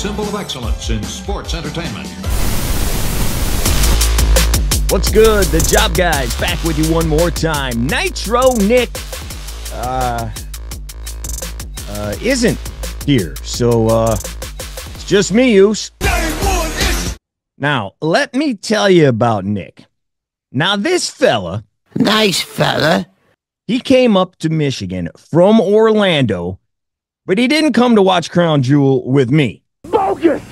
symbol of excellence in sports entertainment. What's good? The Job Guys back with you one more time. Nitro Nick isn't here, so it's just me, Oos. Now, let me tell you about Nick. Now, this fella, nice fella, he came up to Michigan from Orlando, but he didn't come to watch Crown Jewel with me. bogus.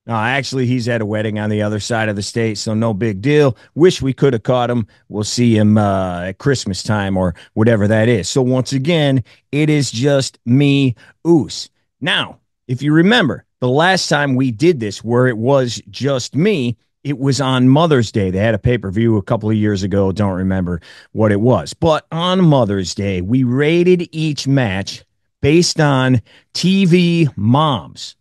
No, actually, he's at a wedding on the other side of the state, so no big deal. Wish we could have caught him. We'll see him at Christmas time or whatever that is. So once again, it is just me, Oos. Now, if you remember, the last time we did this where it was just me, it was on Mother's Day. They had a pay-per-view a couple of years ago. Don't remember what it was. But on Mother's Day, we rated each match based on TV moms.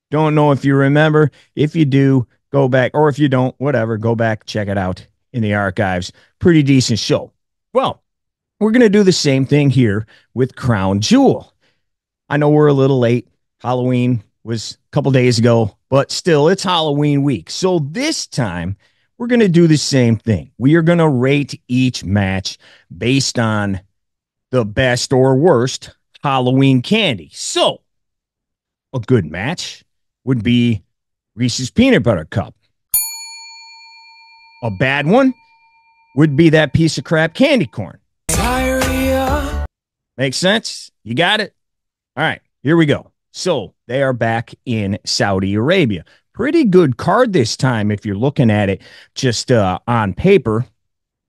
Don't know if you remember. If you do, go back. Or if you don't, whatever, go back, check it out in the archives. Pretty decent show. Well, we're going to do the same thing here with Crown Jewel. I know we're a little late. Halloween was a couple days ago, but still, it's Halloween week. So this time, we're going to do the same thing. We are going to rate each match based on the best or worst Halloween candy. So, a good match would be Reese's Peanut Butter Cup. A bad one would be that piece of crap candy corn. Diarrhea. Makes sense? You got it? All right, here we go. So they are back in Saudi Arabia. Pretty good card this time if you're looking at it just on paper.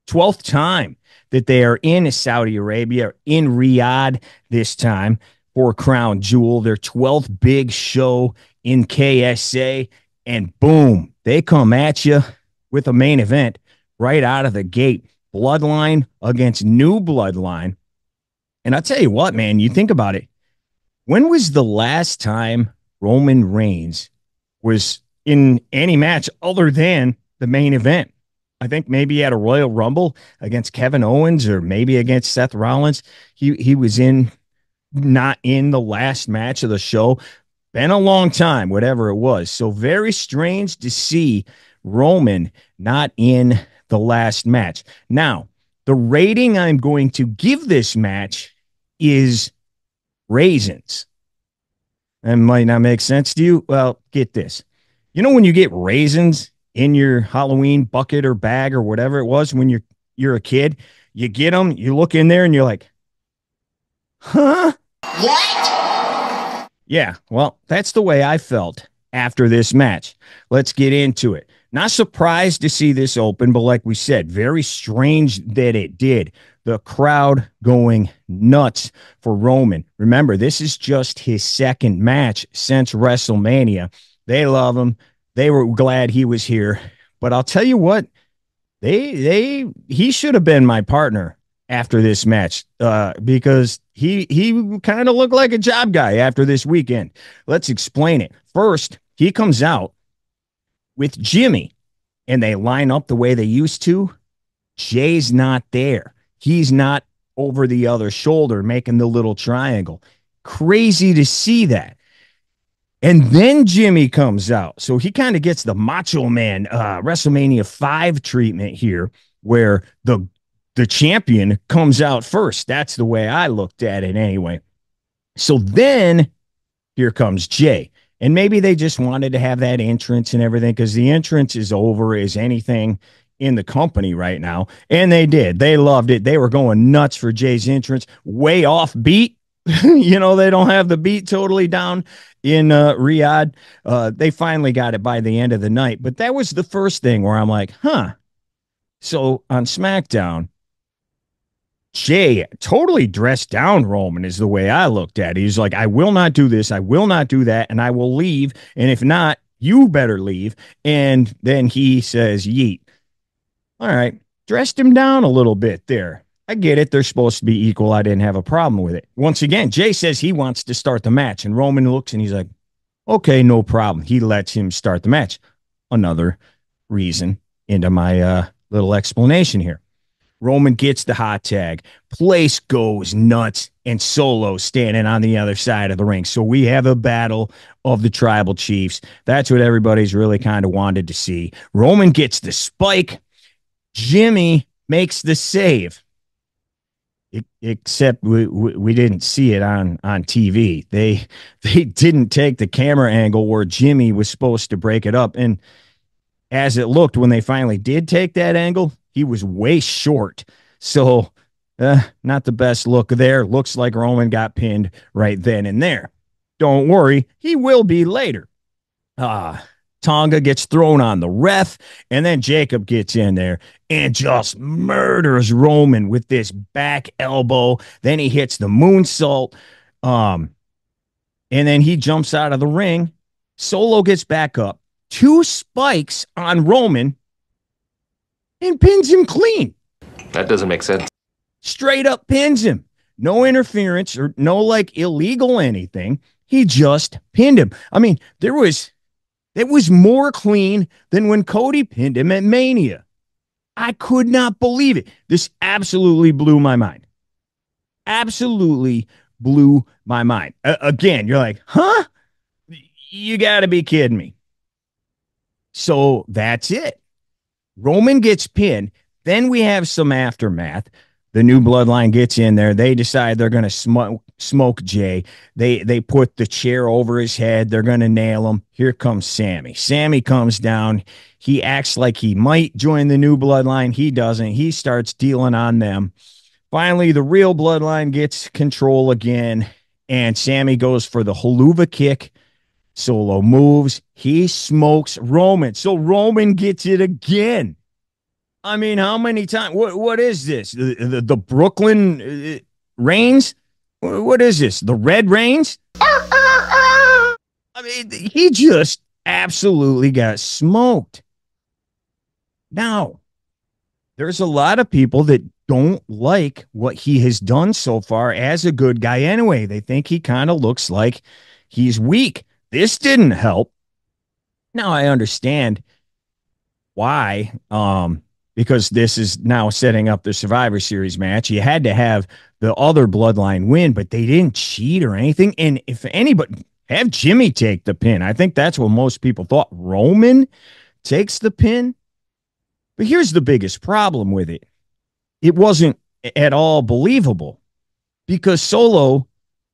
12th time that they are in Saudi Arabia, in Riyadh this time for Crown Jewel, their 12th big show in KSA, and boom, they come at you with a main event right out of the gate. Bloodline against New Bloodline. And I'll tell you what, man, you think about it. When was the last time Roman Reigns was in any match other than the main event? I think maybe at a Royal Rumble against Kevin Owens or maybe against Seth Rollins. He was not in the last match of the show. Been a long time, whatever it was. So very strange to see Roman not in the last match. Now, the rating I'm going to give this match is raisins. That might not make sense to you. Well, get this. You know when you get raisins in your Halloween bucket or bag or whatever it was when you're a kid, you get them, you look in there and you're like, huh? What? Yeah, well, that's the way I felt after this match. Let's get into it. Not surprised to see this open, but like we said, very strange that it did. The crowd going nuts for Roman. Remember, this is just his second match since WrestleMania. They love him. They were glad he was here. But I'll tell you what, he should have been my partner after this match because he kind of looked like a job guy after this weekend. Let's explain it. First, he comes out with Jimmy, and they line up the way they used to. Jay's not there. He's not over the other shoulder making the little triangle. Crazy to see that. And then Jimmy comes out. So he kind of gets the Macho Man WrestleMania 5 treatment here, where the champion comes out first. That's the way I looked at it anyway. So then here comes Jay. And maybe they just wanted to have that entrance and everything because the entrance is over as anything in the company right now. And they did. They loved it. They were going nuts for Jay's entrance. Way off beat. You know, they don't have the beat totally down in Riyadh. They finally got it by the end of the night. But that was the first thing where I'm like, huh. So on SmackDown, Jay totally dressed down Roman is the way I looked at it. He's like, I will not do this. I will not do that. And I will leave. And if not, you better leave. And then he says, yeet. All right. Dressed him down a little bit there. I get it. They're supposed to be equal. I didn't have a problem with it. Once again, Jay says he wants to start the match. And Roman looks and he's like, okay, no problem. He lets him start the match. Another reason into my little explanation here. Roman gets the hot tag. Place goes nuts, and Solo standing on the other side of the ring. So we have a battle of the tribal chiefs. That's what everybody's really kind of wanted to see. Roman gets the spike. Jimmy makes the save. Except we didn't see it on TV. They didn't take the camera angle where Jimmy was supposed to break it up. And as it looked, when they finally did take that angle, he was way short. So not the best look there. Looks like Roman got pinned right then and there. Don't worry, he will be later. Tonga gets thrown on the ref, and then Jacob gets in there and just murders Roman with this back elbow. Then he hits the moonsault, and then he jumps out of the ring. Solo gets back up, 2 spikes on Roman, and pins him clean. That doesn't make sense. Straight up pins him. No interference or no like illegal anything. He just pinned him. I mean, it was more clean than when Cody pinned him at Mania. I could not believe it. This absolutely blew my mind. Absolutely blew my mind. Again, you're like, huh? You got to be kidding me. So that's it. Roman gets pinned. Then we have some aftermath. The new bloodline gets in there. They decide they're going to smoke Jay. They put the chair over his head. They're going to nail him. Here comes Sammy. Sammy comes down. He acts like he might join the new bloodline. He doesn't. He starts dealing on them. Finally, the real bloodline gets control again, and Sammy goes for the haluva kick. Solo moves. He smokes Roman. So Roman gets it again. I mean, how many times? What is this? The Brooklyn Reigns? What is this? The Red Reigns? I mean, he just absolutely got smoked. Now, there's a lot of people that don't like what he has done so far as a good guy anyway. They think he kind of looks like he's weak. This didn't help. Now, I understand why. Because this is now setting up the Survivor Series match. You had to have the other bloodline win, but they didn't cheat or anything. And if anybody, have Jimmy take the pin. I think that's what most people thought. Roman takes the pin. But here's the biggest problem with it. It wasn't at all believable because Solo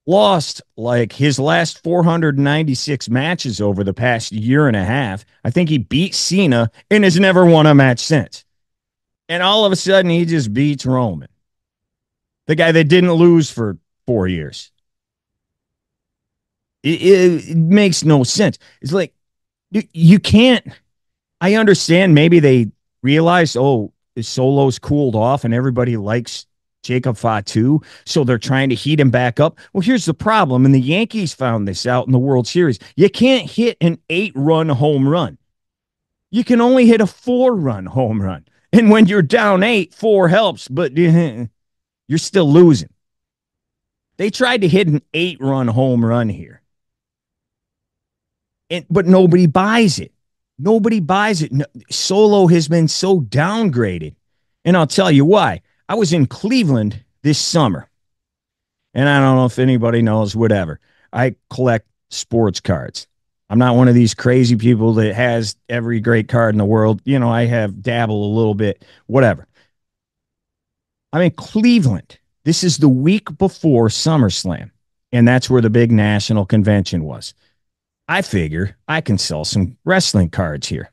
lost like his last 496 matches over the past year and a half. I think he beat Cena and has never won a match since. And all of a sudden, he just beats Roman, the guy that didn't lose for 4 years. It makes no sense. It's like, you can't. I understand maybe they realized, oh, Solo's cooled off and everybody likes Jacob Fatu, so they're trying to heat him back up. Well, here's the problem, and the Yankees found this out in the World Series. You can't hit an 8-run home run. You can only hit a 4-run home run. And when you're down 8, 4 helps, but you're still losing. They tried to hit an 8-run home run here. But nobody buys it. Nobody buys it. No, Solo has been so downgraded. And I'll tell you why. I was in Cleveland this summer. And I don't know if anybody knows, whatever. I collect sports cards. I'm not one of these crazy people that has every great card in the world. You know, I have dabble a little bit, whatever. I'm in Cleveland. This is the week before SummerSlam, and that's where the big national convention was. I figure I can sell some wrestling cards here.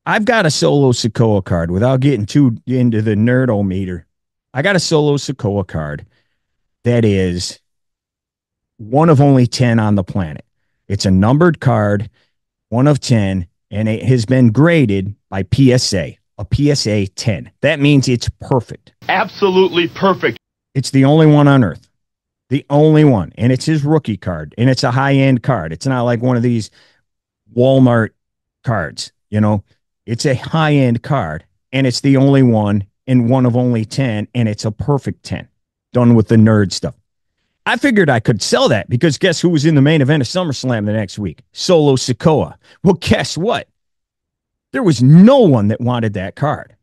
I've got a Solo Sikoa card without getting too into the nerdometer. I got a Solo Sikoa card that is one of only 10 on the planet. It's a numbered card, 1 of 10, and it has been graded by PSA, a PSA 10. That means it's perfect. Absolutely perfect. It's the only one on earth. The only one. And it's his rookie card. And it's a high-end card. It's not like one of these Walmart cards, you know. It's a high-end card. And it's the only one and one of only 10. And it's a perfect 10. Done with the nerd stuff. I figured I could sell that because guess who was in the main event of SummerSlam the next week? Solo Sikoa. Well, guess what? There was no one that wanted that card.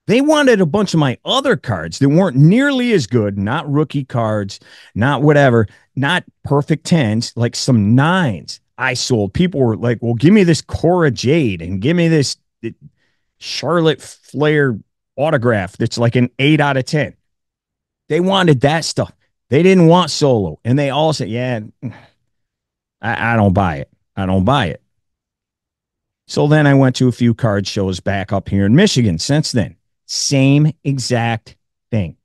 They wanted a bunch of my other cards that weren't nearly as good, not rookie cards, not whatever, not perfect tens, like some nines I sold. People were like, well, give me this Cora Jade and give me this Charlotte Flair autograph that's like an 8 out of 10. They wanted that stuff. They didn't want Solo. And they all said, yeah, I don't buy it. I don't buy it. So then I went to a few card shows back up here in Michigan since then. Same exact thing.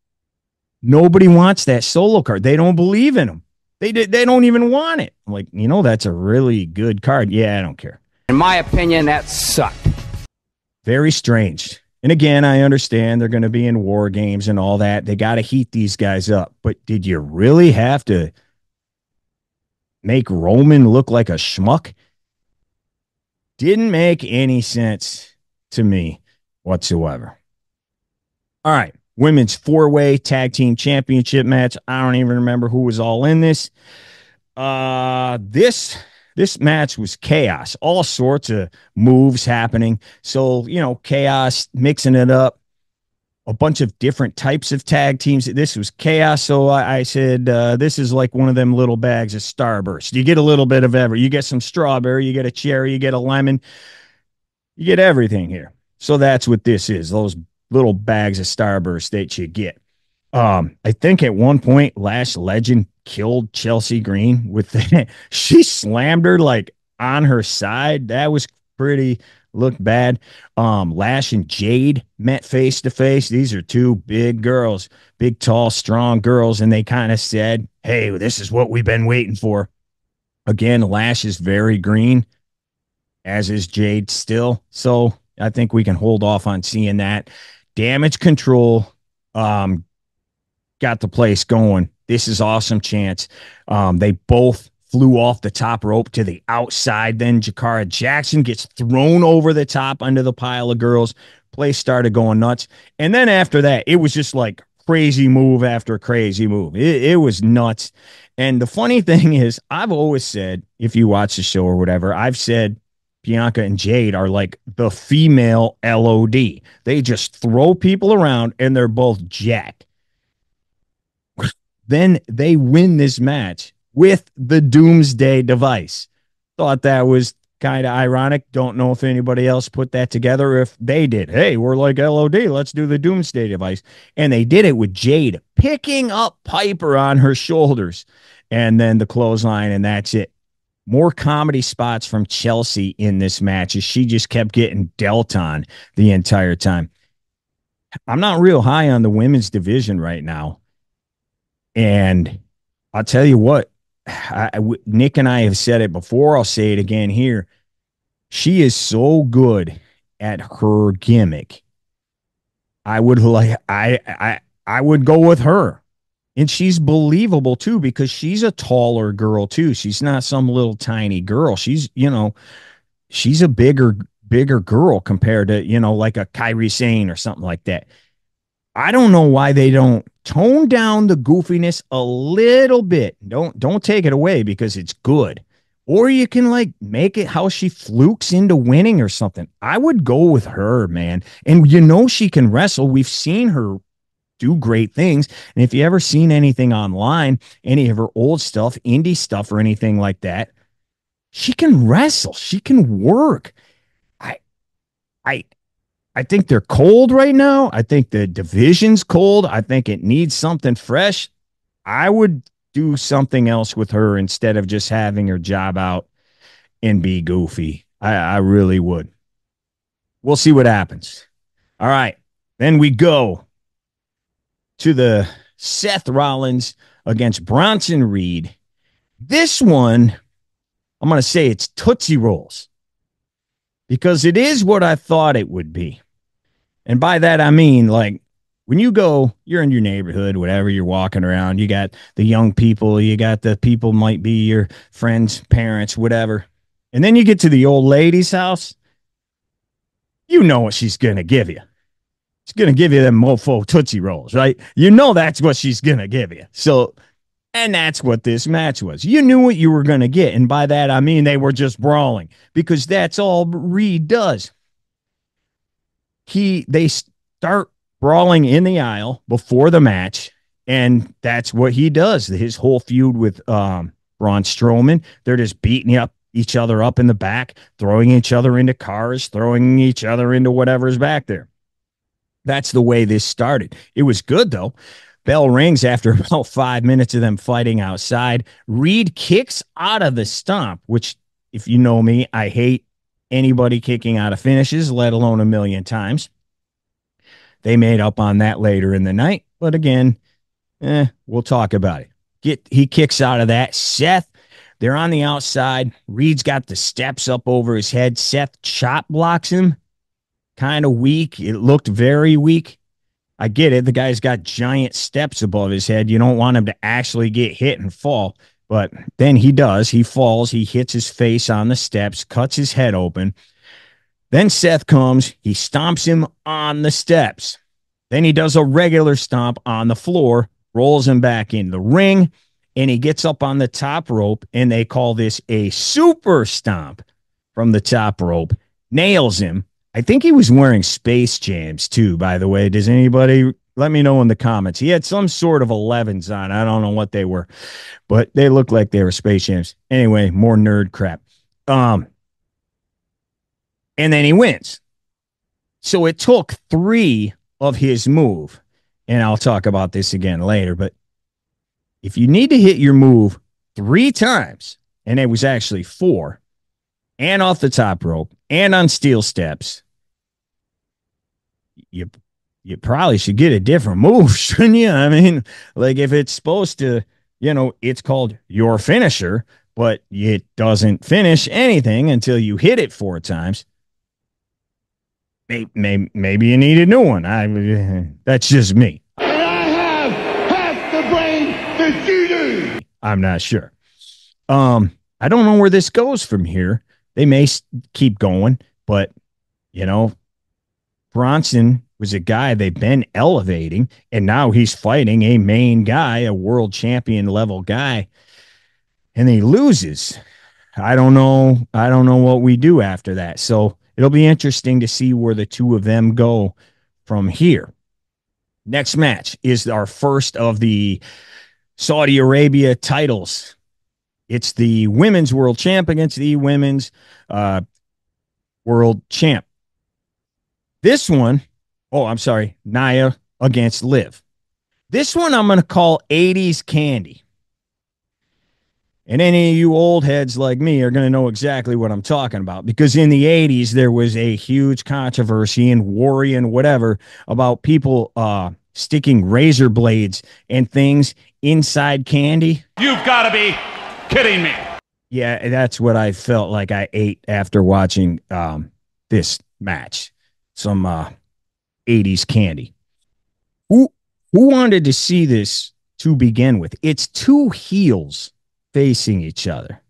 Nobody wants that Solo card. They don't believe in them. They don't even want it. I'm like, that's a really good card. Yeah, I don't care. In my opinion, that sucked. Very strange. And again, I understand they're going to be in war games and all that. They got to heat these guys up. But did you really have to make Roman look like a schmuck? Didn't make any sense to me whatsoever. All right. Women's 4-way tag team championship match. I don't even remember who was all in this. This match was chaos. All sorts of moves happening. So, chaos, mixing it up. A bunch of different types of tag teams. This was chaos. So I said, this is like one of them little bags of Starburst. You get a little bit of every. You get some strawberry, you get a cherry, you get a lemon. You get everything here. So that's what this is. Those little bags of Starburst that you get. I think at one point, Lash Legend killed Chelsea Green with that. She slammed her like on her side. That was looked bad. Lash and Jade met face to face. These are two big girls, big, tall, strong girls. And they kind of said, hey, this is what we've been waiting for. Again, Lash is very green, as is Jade still. So I think we can hold off on seeing that. Damage Control got the place going. This is awesome chance. They both flew off the top rope to the outside. Then Jakara Jackson gets thrown over the top under the pile of girls. Place started going nuts. And then after that, it was just like crazy move after crazy move. It was nuts. And the funny thing is, I've always said, if you watch the show or whatever, I've said Bianca and Jade are like the female LOD. They just throw people around and they're both jacked. Then they win this match with the Doomsday device. Thought that was kind of ironic. Don't know if anybody else put that together. If they did, hey, we're like LOD. Let's do the Doomsday device. And they did it with Jade picking up Piper on her shoulders. And then the clothesline, and that's it. More comedy spots from Chelsea in this match as she just kept getting dealt on the entire time. I'm not real high on the women's division right now. And I'll tell you what, Nick and I have said it before. I'll say it again here. She is so good at her gimmick. I would go with her. And she's believable too, because she's a taller girl too. She's not some little tiny girl. She's a bigger girl compared to, like a Kairi Sane or something like that. I don't know why they don't tone down the goofiness a little bit. Don't take it away because it's good. Or you can like make it how she flukes into winning or something. I would go with her, man. And she can wrestle. We've seen her do great things. And if you ever seen anything online, any of her old stuff, indie stuff or anything like that, she can wrestle. She can work. I think they're cold right now. I think the division's cold. I think it needs something fresh. I would do something else with her instead of just having her job out and be goofy. I really would. We'll see what happens. All right. Then we go to the Seth Rollins against Bronson Reed. This one, I'm going to say it's Tootsie Rolls because it is what I thought it would be. And by that, I mean, like, when you go, you're in your neighborhood, whatever, you're walking around, you got the young people, you got the people might be your friends, parents, whatever. And then you get to the old lady's house. You know what she's going to give you. She's going to give you them mofo Tootsie Rolls, right? That's what she's going to give you. So, and that's what this match was. You knew what you were going to get. And by that, I mean, they were just brawling because that's all Reed does. They start brawling in the aisle before the match. And that's what he does. His whole feud with Braun Strowman, they're just beating up each other up in the back, throwing each other into cars, throwing each other into whatever's back there. That's the way this started. It was good, though. Bell rings after about 5 minutes of them fighting outside. Reed kicks out of the stomp, which, if you know me, I hate anybody kicking out of finishes, let alone a million times. They made up on that later in the night. But again, we'll talk about it. He kicks out of that. Seth, they're on the outside. Reed's got the steps up over his head. Seth chop blocks him. Kind of weak. It looked very weak. I get it. The guy's got giant steps above his head. You don't want him to actually get hit and fall. But then he does. He falls. He hits his face on the steps, cuts his head open. Then Seth comes. He stomps him on the steps. Then he does a regular stomp on the floor, rolls him back in the ring, and he gets up on the top rope, and they call this a super stomp from the top rope. Nails him. I think he was wearing Space Jams, too, by the way. Does anybody let me know in the comments? He had some sort of 11s on. I don't know what they were, but they looked like they were Space Jams. Anyway, more nerd crap. And then he wins. So it took 3 of his move, and I'll talk about this again later, but if you need to hit your move 3 times, and it was actually 4, and off the top rope, and on steel steps, you probably should get a different move, shouldn't you? I mean, like if it's supposed to, it's called your finisher, but it doesn't finish anything until you hit it 4 times. Maybe you need a new one. That's just me. And I have half the brain that you do. I'm not sure. I don't know where this goes from here. They may keep going, but Bronson was a guy they've been elevating, and now he's fighting a main guy, a world champion level guy, and he loses. I don't know what we do after that. So it'll be interesting to see where the two of them go from here. Next match is our first of the Saudi Arabia titles. It's the women's world champ against the women's world champ. This one, Nia against Liv. This one I'm going to call 80s candy. And any of you old heads like me are going to know exactly what I'm talking about, because in the 80s, there was a huge controversy and worry and whatever about people sticking razor blades and things inside candy. You've got to be kidding me. Yeah, that's what I felt like I ate after watching this match. Some 80s candy. Who wanted to see this to begin with? It's 2 heels facing each other.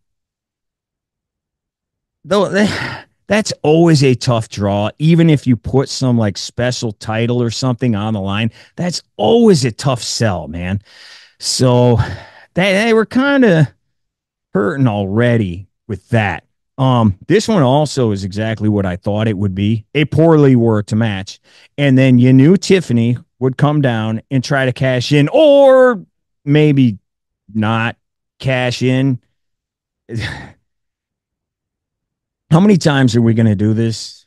Though that's always a tough draw, even if you put some like special title or something on the line. That's always a tough sell, man. So they were kind of hurting already with that. This one also is exactly what I thought it would be, a poorly worked match. And then you knew Tiffany would come down and try to cash in, or maybe not cash in. How many times are we going to do this?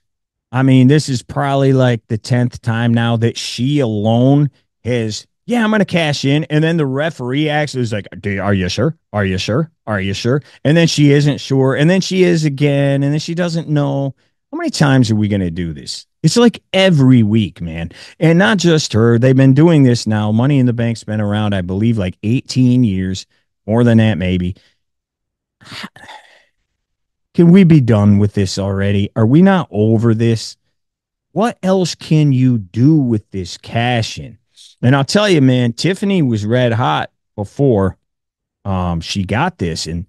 I mean, this is probably like the 10th time now that she alone has, I'm going to cash in. And then the referee actually is like, are you sure? Are you sure? Are you sure? And then she isn't sure. And then she is again. And then she doesn't know. How many times are we going to do this? It's like every week, man. And not just her. They've been doing this now. Money in the Bank's been around, I believe, like 18 years. More than that, maybe. Can we be done with this already? Are we not over this? What else can you do with this cash in? And I'll tell you, man, Tiffany was red hot before she got this, and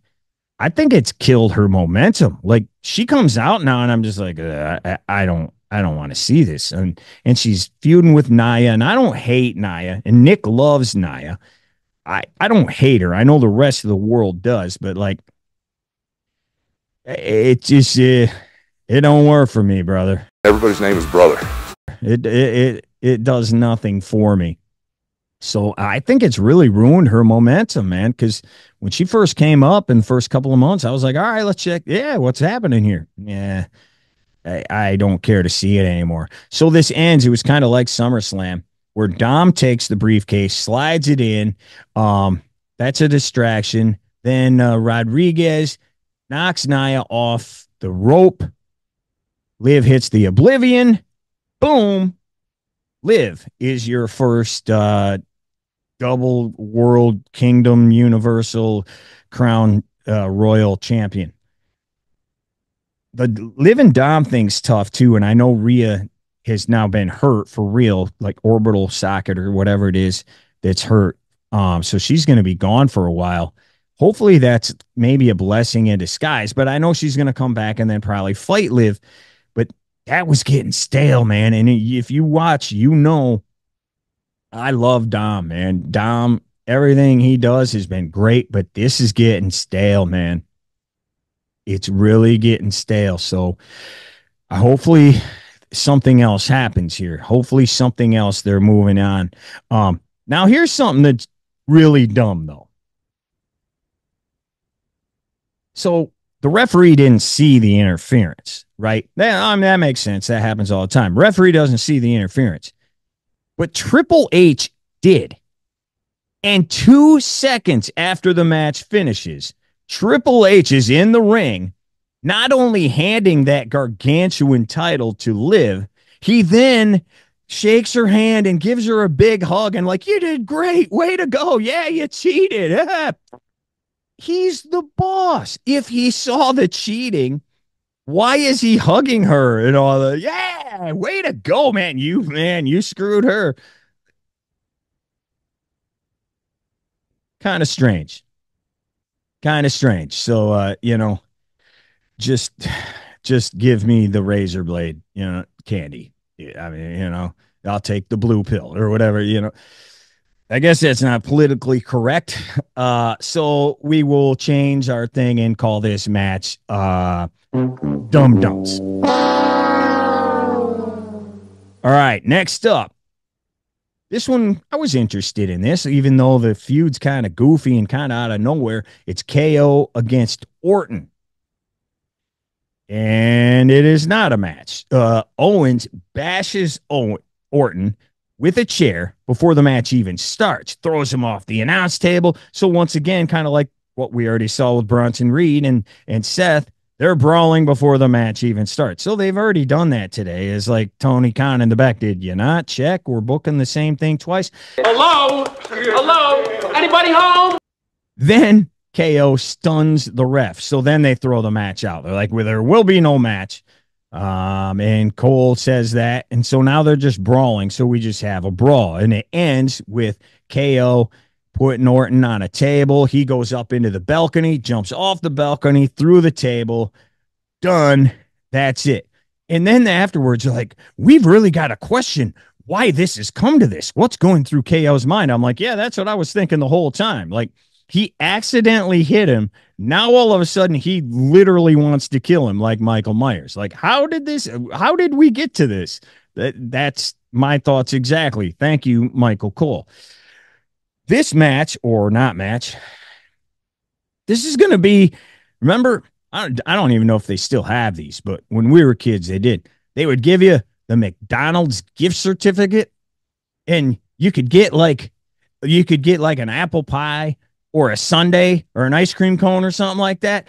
I think it's killed her momentum. Like, she comes out now, and I'm just like, I don't want to see this. And she's feuding with Nia, and I don't hate Nia, and Nick loves Nia. I don't hate her. I know the rest of the world does, but like, it just it don't work for me, brother. Everybody's name is brother. It It does nothing for me. So I think it's really ruined her momentum, man, because when she first came up in the first couple of months, I was like, all right, let's check. Yeah, what's happening here? Yeah, I don't care to see it anymore. So this ends. It was kind of like SummerSlam, where Dom takes the briefcase, slides it in. That's a distraction. Then Rodriguez knocks Nia off the rope. Liv hits the Oblivion. Boom. Liv is your first double world kingdom universal crown royal champion. The Liv and Dom thing's tough too, and I know Rhea has now been hurt for real, like orbital socket or whatever it is that's hurt. So she's going to be gone for a while. Hopefully that's maybe a blessing in disguise, but I know she's going to come back and then probably fight Liv. But that was getting stale, man. And if you watch, you know, I love Dom, man. Dom, everything he does has been great, but this is getting stale, man. It's really getting stale. So hopefully something else happens here. Hopefully something else they're moving on. Now here's something that's really dumb, though. So the referee didn't see the interference, right? That makes sense. That happens all the time. Referee doesn't see the interference. But Triple H did. And 2 seconds after the match finishes, Triple H is in the ring, not only handing that gargantuan title to Liv, he then shakes her hand and gives her a big hug and like, you did great. Way to go. Yeah, you cheated. He's the boss. If he saw the cheating, why is he hugging her and all the, yeah, way to go, man. You screwed her. Kind of strange. So, just give me the razor blade, candy. I mean, I'll take the blue pill or whatever, I guess that's not politically correct. So we will change our thing and call this match Dum Dums. All right, next up. This one, I was interested in this, even though the feud's kind of goofy and kind of out of nowhere. It's KO against Orton. And it is not a match. Owens bashes Orton with a chair before the match even starts, throws him off the announce table. So once again, kind of like what we already saw with Bronson Reed and Seth, they're brawling before the match even starts. So they've already done that today. It's like Tony Khan in the back. Did you not check? We're booking the same thing twice. Hello? Anybody home? Then KO stuns the ref. So then they throw the match out. They're like, well, there will be no match. And Cole says that. And so now they're just brawling. So we just have a brawl. And it ends with KO putting Orton on a table. He goes up into the balcony, jumps off the balcony, through the table. Done. That's it. And then afterwards, you're like, we've really got to question why this has come to this. What's going through KO's mind? I'm like, yeah, that's what I was thinking the whole time. Like, he accidentally hit him. Now all of a sudden he literally wants to kill him like Michael Myers. Like, how did we get to this? That's my thoughts exactly. Thank you, Michael Cole. This match or not match, this is going to be, remember, I don't even know if they still have these, but when we were kids, they did. They would give you the McDonald's gift certificate and you could get like an apple pie or a sundae or an ice cream cone or something like that.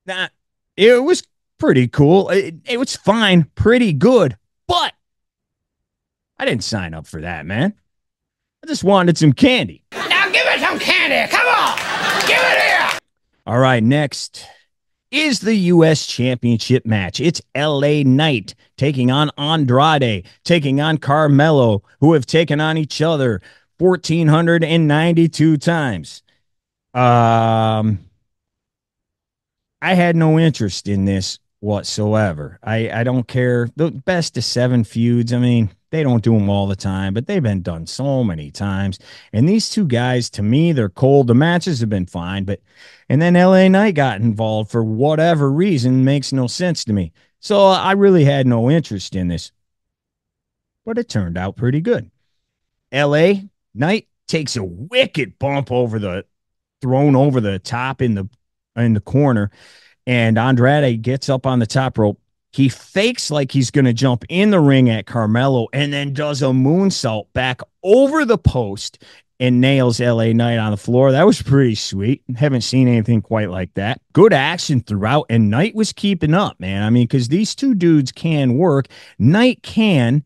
Now, it was pretty cool. It was fine, pretty good, but I didn't sign up for that, man. I just wanted some candy. Now give me some candy. Come on. Give it here. All right, next is the U.S. Championship match. It's LA Knight taking on Andrade, taking on Carmelo, who have taken on each other 1,492 times. I had no interest in this whatsoever. I don't care. The best of 7 feuds, I mean, they don't do them all the time, but they've been done so many times. And these two guys, to me, they're cold. The matches have been fine, and then LA Knight got involved for whatever reason, makes no sense to me. So I really had no interest in this. but it turned out pretty good. LA Knight takes a wicked bump thrown over the top in the corner, and Andrade gets up on the top rope. He fakes like he's going to jump in the ring at Carmelo and then does a moonsault back over the post and nails LA Knight on the floor. That was pretty sweet. Haven't seen anything quite like that. Good action throughout, and Knight was keeping up, man. I mean, because these two dudes can work. Knight can,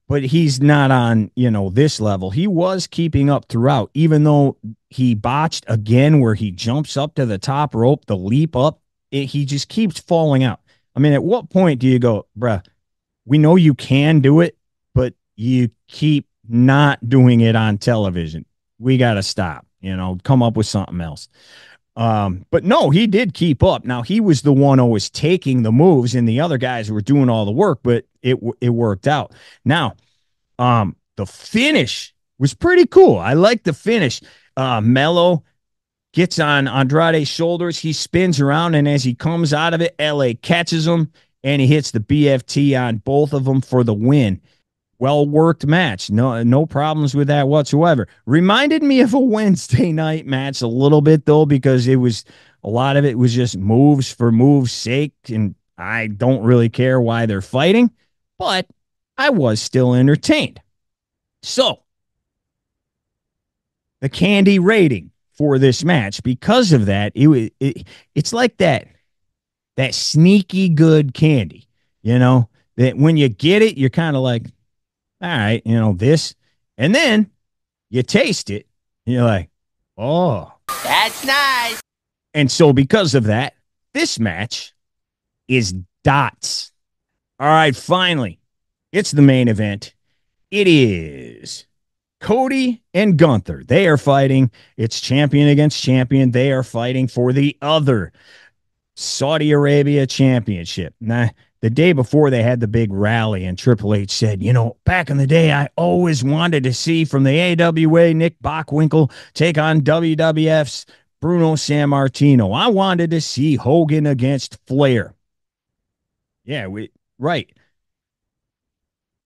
but he's not on, this level. He was keeping up throughout, even though he botched again where he jumps up to the top rope, the leap up. He just keeps falling out. I mean, at what point do you go, bruh, we know you can do it, but you keep not doing it on television. We got to stop, come up with something else. But no, he did keep up. Now, he was the one who was taking the moves, and the other guys were doing all the work, but it worked out. Now, the finish was pretty cool. I like the finish. Mello gets on Andrade's shoulders. He spins around, and as he comes out of it, LA catches him, and he hits the BFT on both of them for the win. Well-worked match. No problems with that whatsoever. Reminded me of a Wednesday night match a little bit, though, because a lot of it was just moves for moves' sake, and I don't really care why they're fighting, but I was still entertained. So, the Candy rating for this match, because of that, it's like that sneaky good candy, that when you get it, you're kind of like, all right, this, and then you taste it, and you're like, oh, That's nice. and so because of that, this match is dots. All right, finally, it's the main event. It is Cody and Gunther. They are fighting. It's champion against champion. They are fighting for the other Saudi Arabia championship. Now, the day before they had the big rally, and Triple H said, back in the day, I always wanted to see from the AWA Nick Bockwinkel take on WWF's Bruno Sammartino. I wanted to see Hogan against Flair. Yeah, right.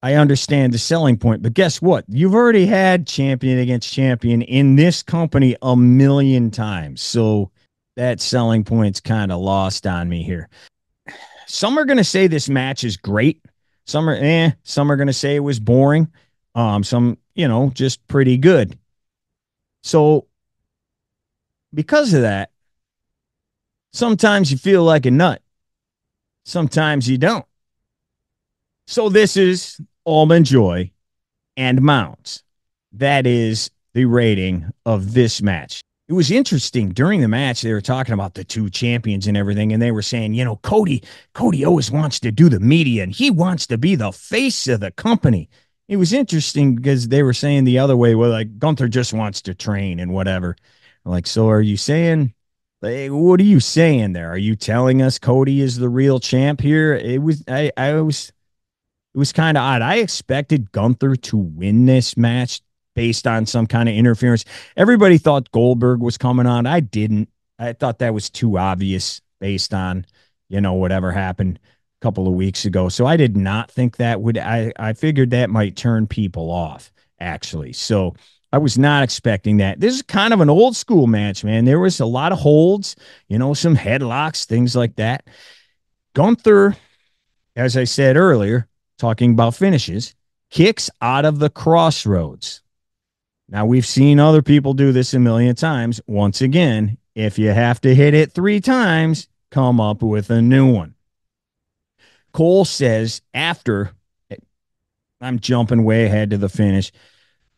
I understand the selling point, but guess what? You've already had champion against champion in this company a million times. So that selling point's kind of lost on me here. Some are going to say this match is great. Some are going to say it was boring. Some, just pretty good. So because of that, sometimes you feel like a nut. Sometimes you don't. So this is Almond Joy and Mounds. That is the rating of this match. It was interesting. During the match, they were talking about the two champions and everything, and they were saying, Cody always wants to do the media, and he wants to be the face of the company. It was interesting because they were saying the other way, well, like, Gunther just wants to train and whatever. I'm like, so are you saying, what are you saying there? Are you telling us Cody is the real champ here? It was kind of odd. I expected Gunther to win this match based on some kind of interference. Everybody thought Goldberg was coming on. I didn't. I thought that was too obvious based on, whatever happened a couple of weeks ago. So I did not think that would, I figured that might turn people off, actually. So I was not expecting that. This is kind of an old school match, man. There was a lot of holds, some headlocks, things like that. Gunther, as I said earlier, talking about finishes, kicks out of the crossroads. Now, we've seen other people do this a million times. Once again, if you have to hit it 3 times, come up with a new one. Cole says after, I'm jumping way ahead to the finish.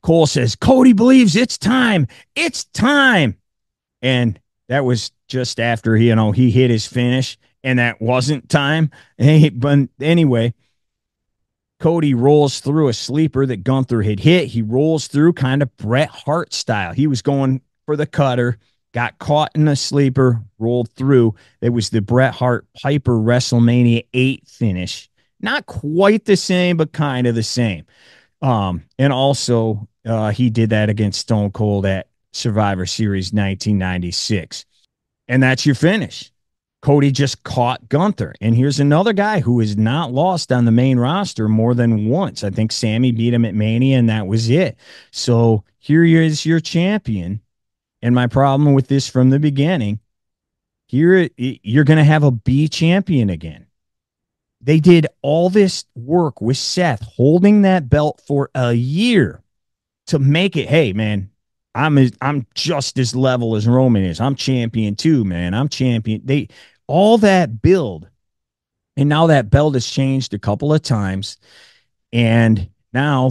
Cole says, Cody believes it's time. It's time. And that was just after he hit his finish, and that wasn't time. But anyway, Cody rolls through a sleeper that Gunther had hit. He rolls through kind of Bret Hart style. He was going for the cutter, got caught in a sleeper, rolled through. It was the Bret Hart Piper WrestleMania 8 finish. Not quite the same, but kind of the same. And also, he did that against Stone Cold at Survivor Series 1996. And that's your finish. Cody just caught Gunther. And here's another guy who is not lost on the main roster more than once. I think Sammy beat him at Mania, and that was it. So here is your champion. And my problem with this from the beginning, here you're going to have a B champion again. They did all this work with Seth holding that belt for a year to make it, hey, man, I'm just as level as Roman is. I'm champion too, man. I'm champion. All that build, and now that belt has changed a couple of times, and now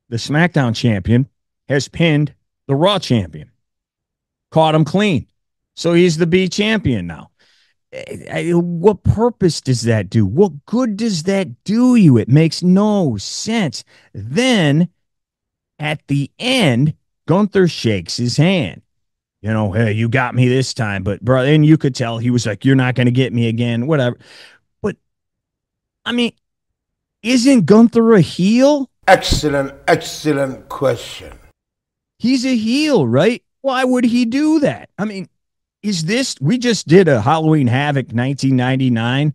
the SmackDown champion has pinned the Raw champion, caught him clean, so he's the B champion now. What purpose does that do? What good does that do you? It makes no sense. Then at the end, Gunther shakes his hand. You know, hey, you got me this time, but bro, and you could tell he was like, you're not going to get me again, whatever. But I mean, isn't Gunther a heel? Excellent question. He's a heel, right? Why would he do that? I mean, we just did a Halloween Havoc 1999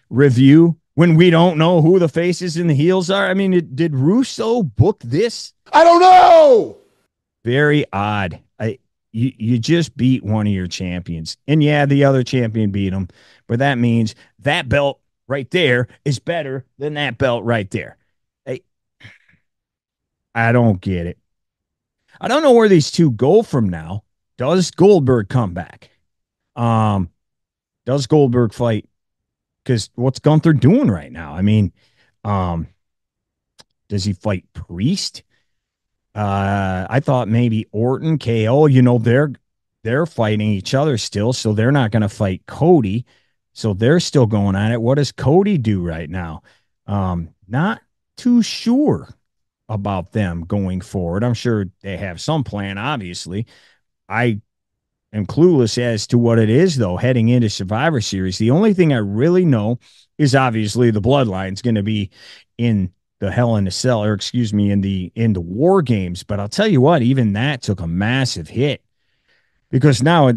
review when we don't know who the faces and the heels are. I mean, did Russo book this? I don't know. Very odd. You just beat one of your champions. And yeah, the other champion beat him. But that means that belt right there is better than that belt right there. I don't get it. I don't know where these two go from now. Does Goldberg come back? Does Goldberg fight? Because what's Gunther doing right now? I mean, does he fight Priest? I thought maybe Orton, KO, you know, they're fighting each other still, so they're not going to fight Cody. So they're still going on it. What does Cody do right now? Not too sure about them going forward. I'm sure they have some plan, obviously. I am clueless as to what it is, though, heading into Survivor Series. The only thing I really know is obviously the Bloodline's going to be in the Hell in a Cell, or excuse me, in the War Games. But I'll tell you what, even that took a massive hit, because now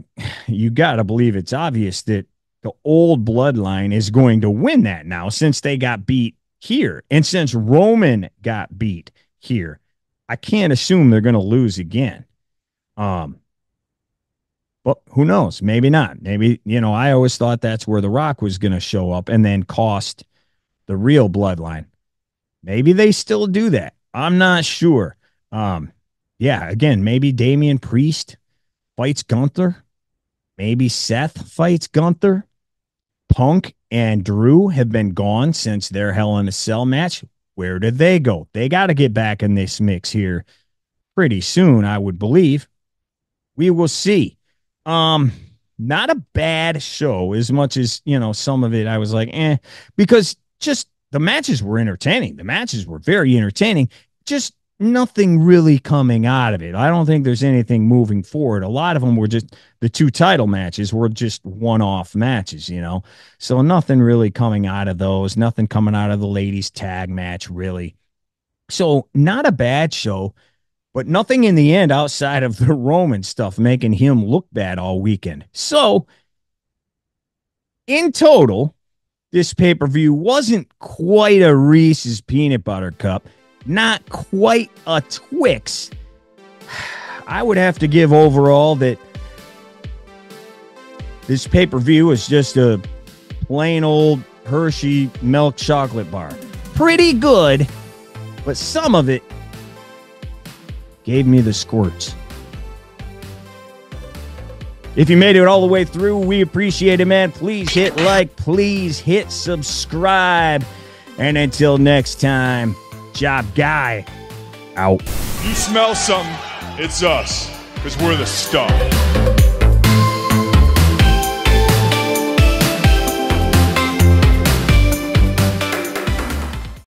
you got to believe it's obvious that the old Bloodline is going to win that now, since they got beat here. And since Roman got beat here, I can't assume they're going to lose again. But who knows? Maybe not. Maybe, you know, I always thought that's where The Rock was going to show up and then cost the real Bloodline. Maybe they still do that. I'm not sure. Yeah, again, maybe Damian Priest fights Gunther. Maybe Seth fights Gunther. Punk and Drew have been gone since their Hell in a Cell match. Where did they go? They got to get back in this mix here pretty soon, I would believe. We will see. Not a bad show, as much as, you know, some of it I was like, because just the matches were entertaining. The matches were very entertaining. Just nothing really coming out of it. I don't think there's anything moving forward. A lot of them were just, the two title matches were just one-off matches, you know. So nothing really coming out of those. Nothing coming out of the ladies' tag match, really. So not a bad show, but nothing in the end outside of the Roman stuff making him look bad all weekend. So in total, this pay-per-view wasn't quite a Reese's Peanut Butter Cup, not quite a Twix. I would have to give overall that this pay-per-view is just a plain old Hershey milk chocolate bar. Pretty good, but some of it gave me the squirts. If you made it all the way through, we appreciate it, man. Please hit like, please hit subscribe. And until next time, Job Guy out. You smell something, it's us, because we're the stuff.